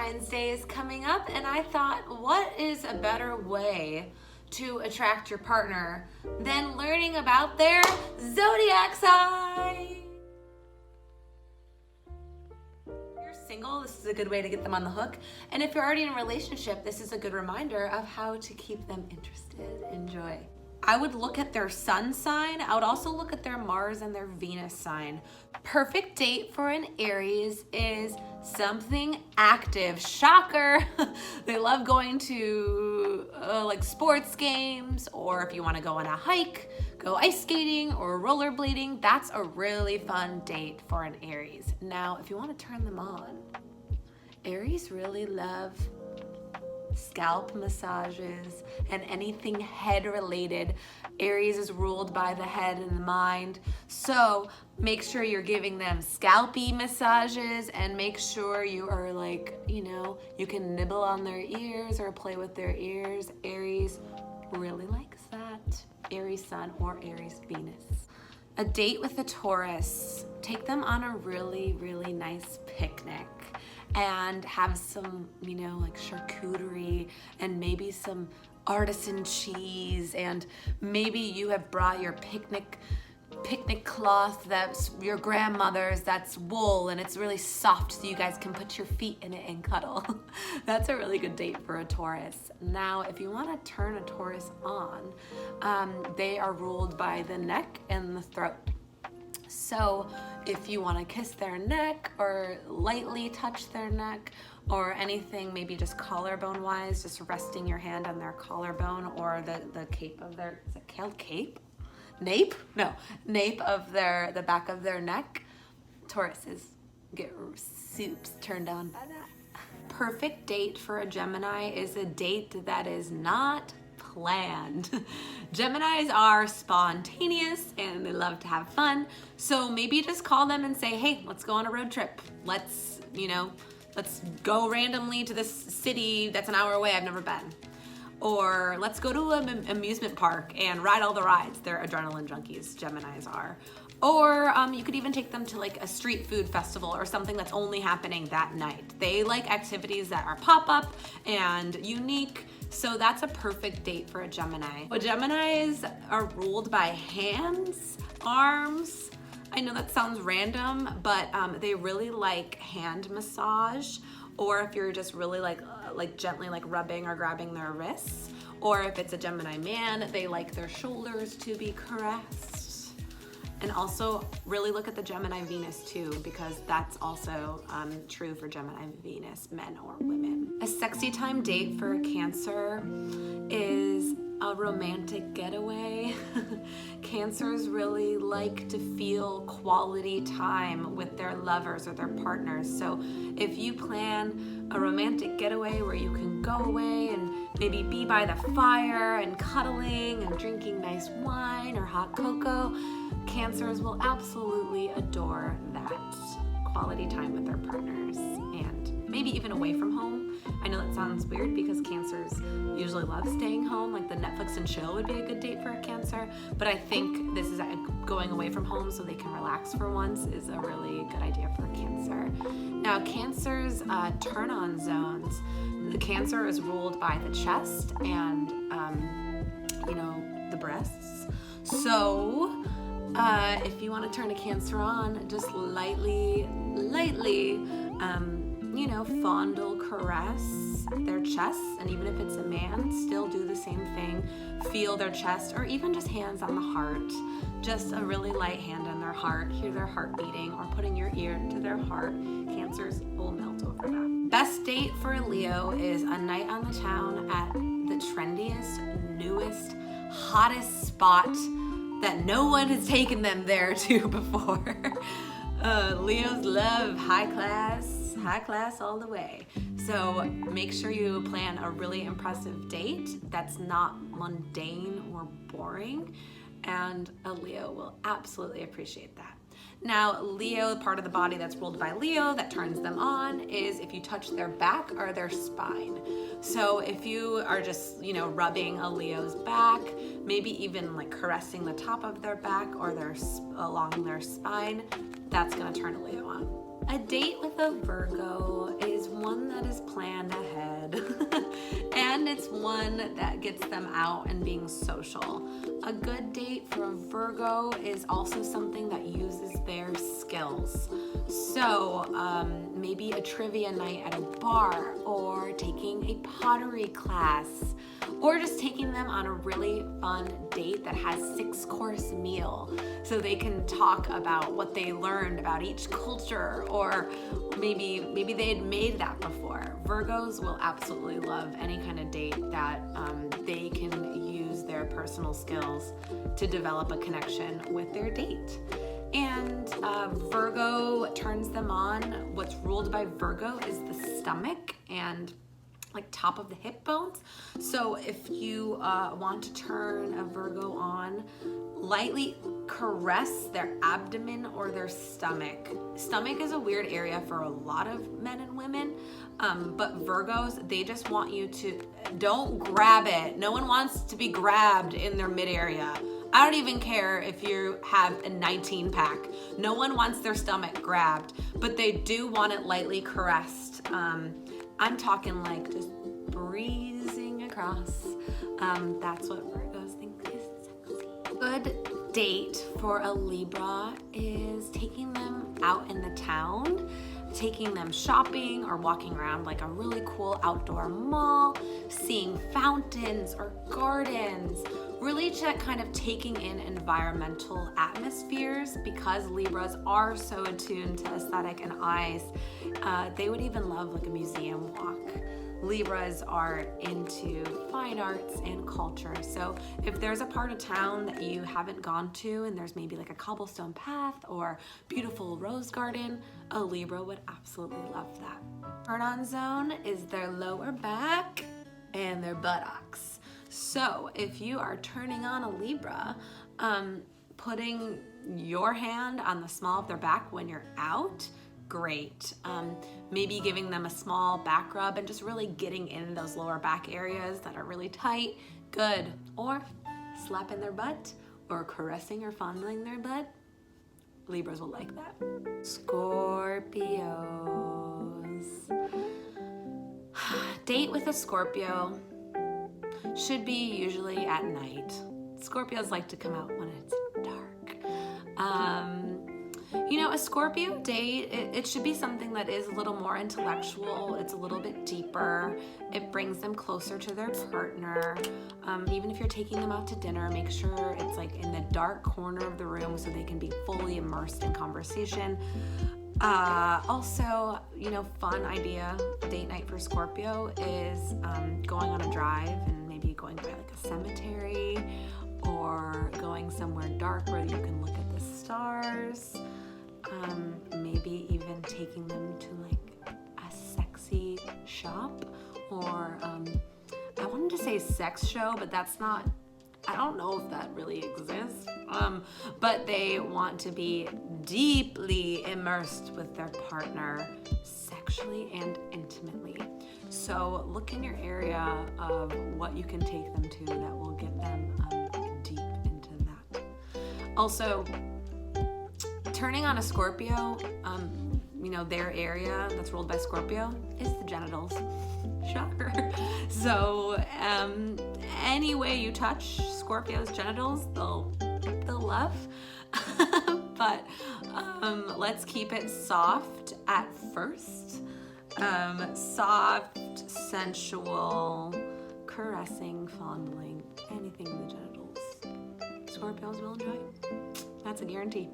Valentine's Day is coming up, and I thought, what is a better way to attract your partner than learning about their zodiac sign? If you're single, this is a good way to get them on the hook. And if you're already in a relationship, this is a good reminder of how to keep them interested. Enjoy. I would look at their sun sign. I would also look at their Mars and their Venus sign. Perfect date for an Aries is something active. Shocker. They love going to like sports games, or if you want to go on a hike, go ice skating or rollerblading. That's a really fun date for an Aries. Now, if you want to turn them on, Aries really love scalp massages and anything head related. Aries is ruled by the head and the mind. So make sure you're giving them scalpy massages, and make sure you are like, you can nibble on their ears or play with their ears. Aries really likes that. Aries Sun or Aries Venus. A date with a Taurus. Take them on a really, really nice picnic and have some, like charcuterie and maybe some artisan cheese, and maybe you have brought your picnic cloth that's your grandmother's, that's wool, and it's really soft so you guys can put your feet in it and cuddle. That's a really good date for a Taurus. Now, if you want to turn a Taurus on, they are ruled by the neck and the throat. So if you want to kiss their neck or lightly touch their neck or anything, maybe just collarbone wise, just resting your hand on their collarbone or the cape of their, is it called cape? Nape? No, nape of the back of their neck. Tauruses get soups turned on by that. Perfect date for a Gemini is a date that is not planned. Geminis are spontaneous and they love to have fun. So maybe just call them and say, hey, let's go on a road trip. Let's go randomly to this city that's an hour away I've never been. Or let's go to an amusement park and ride all the rides. They're adrenaline junkies, Geminis are. Or you could even take them to like a street food festival or something that's only happening that night. They like activities that are pop-up and unique, so that's a perfect date for a Gemini. Well, Geminis are ruled by hands, arms. I know that sounds random, but they really like hand massage, or if you're just really like gently like rubbing or grabbing their wrists, or if it's a Gemini man, they like their shoulders to be caressed. And also really look at the Gemini Venus too, because that's also true for Gemini Venus, men or women. A sexy time date for a Cancer is a romantic getaway. Cancers really like to feel quality time with their lovers or their partners. So if you plan a romantic getaway where you can go away and maybe be by the fire and cuddling and drinking nice wine or hot cocoa, Cancers will absolutely adore that quality time with their partners, and maybe even away from home. I know that sounds weird because Cancers usually love staying home, like the Netflix and chill would be a good date for a Cancer, but I think this is going away from home so they can relax for once is a really good idea for a Cancer. Now, Cancer's turn-on zones. The Cancer is ruled by the chest and, the breasts. So if you want to turn a Cancer on, just lightly, fondle, caress their chests, and even if it's a man, still do the same thing. Feel their chest, or even just hands on the heart. Just a really light hand on their heart, hear their heart beating, or putting your ear to their heart. Cancers will melt over that. Best date for a Leo is a night on the town at the trendiest, newest, hottest spot that no one has taken them there to before. Leos love high class all the way. So make sure you plan a really impressive date that's not mundane or boring, and a Leo will absolutely appreciate that. Now, Leo, the part of the body that's ruled by Leo that turns them on is if you touch their back or their spine. So if you are just, rubbing a Leo's back, maybe even like caressing the top of their back or along their spine, that's gonna turn a Leo on. A date with a Virgo is one that is planned one that gets them out and being social. A good date for a Virgo is also something that uses their skills. So maybe a trivia night at a bar, or taking a pottery class, or just taking them on a really fun date that has 6-course meal so they can talk about what they learned about each culture, or maybe they had made that before. Virgos will absolutely love any kind of date that they can use their personal skills to develop a connection with their date. And Virgo turns them on. What's ruled by Virgo is the stomach and like top of the hip bones. So if you want to turn a Virgo on, lightly caress their abdomen or their stomach. Stomach is a weird area for a lot of men and women, but Virgos, they just want you to, don't grab it. No one wants to be grabbed in their mid area. I don't even care if you have a 19-pack. No one wants their stomach grabbed, but they do want it lightly caressed. I'm talking like just breezing across. That's what Virgos think is sexy. Good date for a Libra is taking them out in the town, taking them shopping or walking around like a really cool outdoor mall, seeing fountains or gardens, really kind of taking in environmental atmospheres, because Libras are so attuned to aesthetic and eyes. They would even love like a museum walk. Libras are into fine arts and culture. So if there's a part of town that you haven't gone to and there's maybe like a cobblestone path or beautiful rose garden, a Libra would absolutely love that. Turn-on zone is their lower back and their buttocks. So if you are turning on a Libra, putting your hand on the small of their back when you're out, great. Maybe giving them a small back rub and just really getting in those lower back areas that are really tight, good. Or slapping their butt or caressing or fondling their butt. Libras will like that. Scorpios. Date with a Scorpio should be usually at night. Scorpios like to come out when it's dark. You know, a Scorpio date, it should be something that is a little more intellectual. It's a little bit deeper. It brings them closer to their partner. Even if you're taking them out to dinner, make sure it's like in the dark corner of the room so they can be fully immersed in conversation. Also, you know, fun idea, date night for Scorpio is going on a drive and maybe going by like a cemetery or going somewhere dark where you can look at the stars. Maybe even taking them to like a sexy shop, or I wanted to say sex show, but that's not, I don't know if that really exists. But they want to be deeply immersed with their partner sexually and intimately. So look in your area of what you can take them to that will get them deep into that. Also, turning on a Scorpio, you know, their area that's ruled by Scorpio is the genitals. Shocker. So any way you touch Scorpio's genitals, they'll love. But let's keep it soft at first. Soft, sensual, caressing, fondling, anything in the genitals. Scorpios will enjoy. That's a guarantee.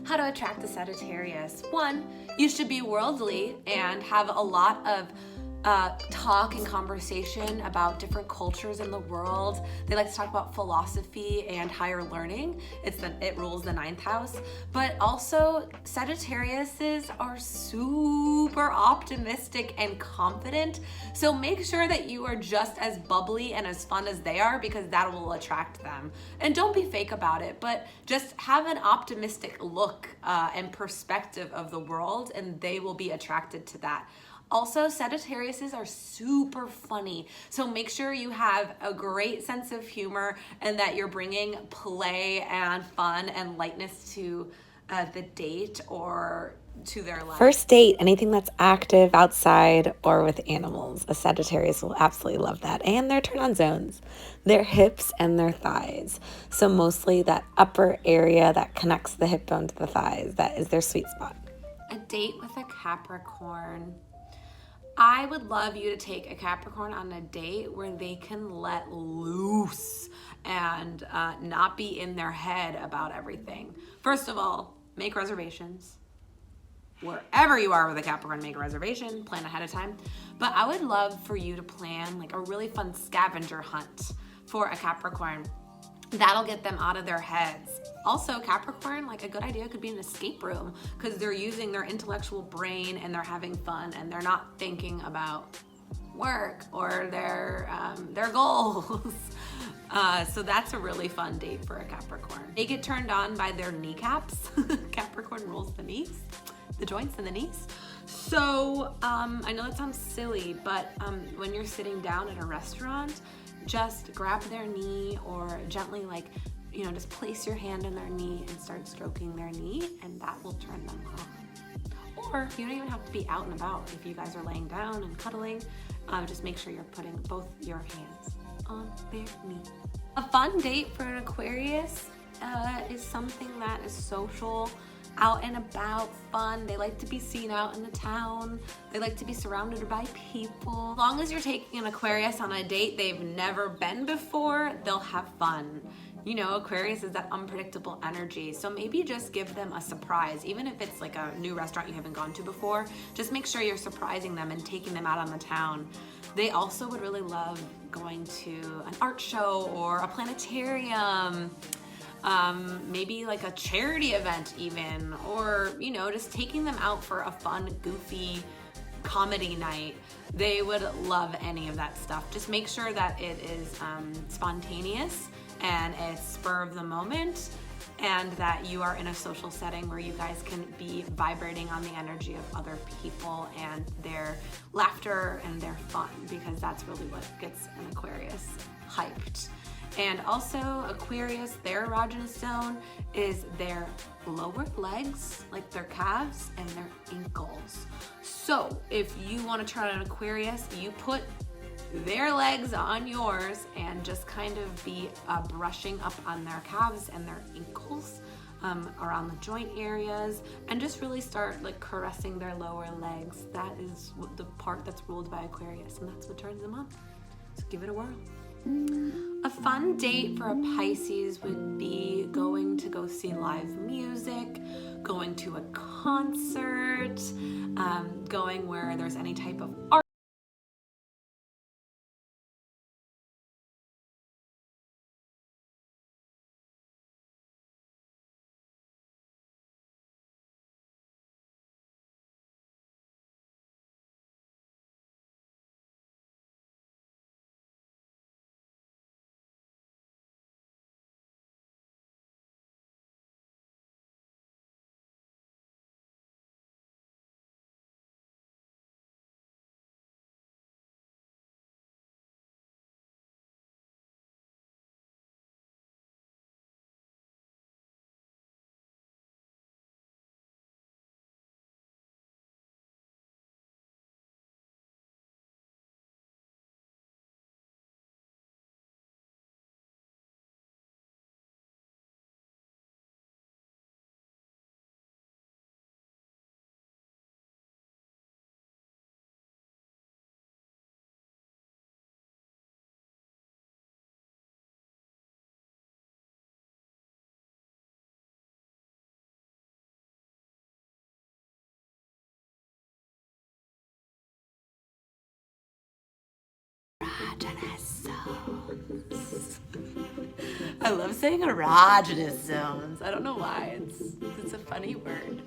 How to attract a Sagittarius. 1, you should be worldly and have a lot of talk and conversation about different cultures in the world. They like to talk about philosophy and higher learning. It rules the 9th house. But also, Sagittariuses are super optimistic and confident. So make sure that you are just as bubbly and as fun as they are, because that will attract them. And don't be fake about it, but just have an optimistic look and perspective of the world, and they will be attracted to that. Also, Sagittariuses are super funny, so make sure you have a great sense of humor and that you're bringing play and fun and lightness to the date or to their life. First date, anything that's active outside or with animals. A Sagittarius will absolutely love that. And their turn-on zones, their hips and their thighs. So mostly that upper area that connects the hip bone to the thighs, that is their sweet spot. A date with a Capricorn. I would love you to take a Capricorn on a date where they can let loose and not be in their head about everything. First of all, make reservations. Wherever you are with a Capricorn, make a reservation, plan ahead of time. But I would love for you to plan like a really fun scavenger hunt for a Capricorn. That'll get them out of their heads. Also, Capricorn, like a good idea could be an escape room because they're using their intellectual brain and they're having fun and they're not thinking about work or their goals. So that's a really fun date for a Capricorn. They get turned on by their kneecaps. Capricorn rules the knees, the joints and the knees. So I know that sounds silly, but when you're sitting down at a restaurant, just grab their knee or gently just place your hand on their knee and start stroking their knee, and that will turn them on. Or you don't even have to be out and about. If you guys are laying down and cuddling, just make sure you're putting both your hands on their knee. A fun date for an Aquarius is something that is social, out and about, fun. They like to be seen out in the town. They like to be surrounded by people. As long as you're taking an Aquarius on a date they've never been before, they'll have fun. You know, Aquarius is that unpredictable energy. So maybe just give them a surprise. Even if it's like a new restaurant you haven't gone to before, just make sure you're surprising them and taking them out on the town. They also would really love going to an art show or a planetarium. Maybe like a charity event even, or just taking them out for a fun, goofy comedy night. They would love any of that stuff. Just make sure that it is spontaneous and it's spur of the moment, and that you are in a social setting where you guys can be vibrating on the energy of other people and their laughter and their fun, because that's really what gets an Aquarius hyped. And also Aquarius, their erogenous zone is their lower legs, like their calves and their ankles. So if you want to try an Aquarius, you put their legs on yours and just kind of be brushing up on their calves and their ankles, around the joint areas, and just really start like caressing their lower legs. That is the part that's ruled by Aquarius, and that's what turns them on. So give it a whirl. A fun date for a Pisces would be going to go see live music, going to a concert, going where there's any type of art. Erogenous zones. I love saying erogenous zones. I don't know why. It's a funny word.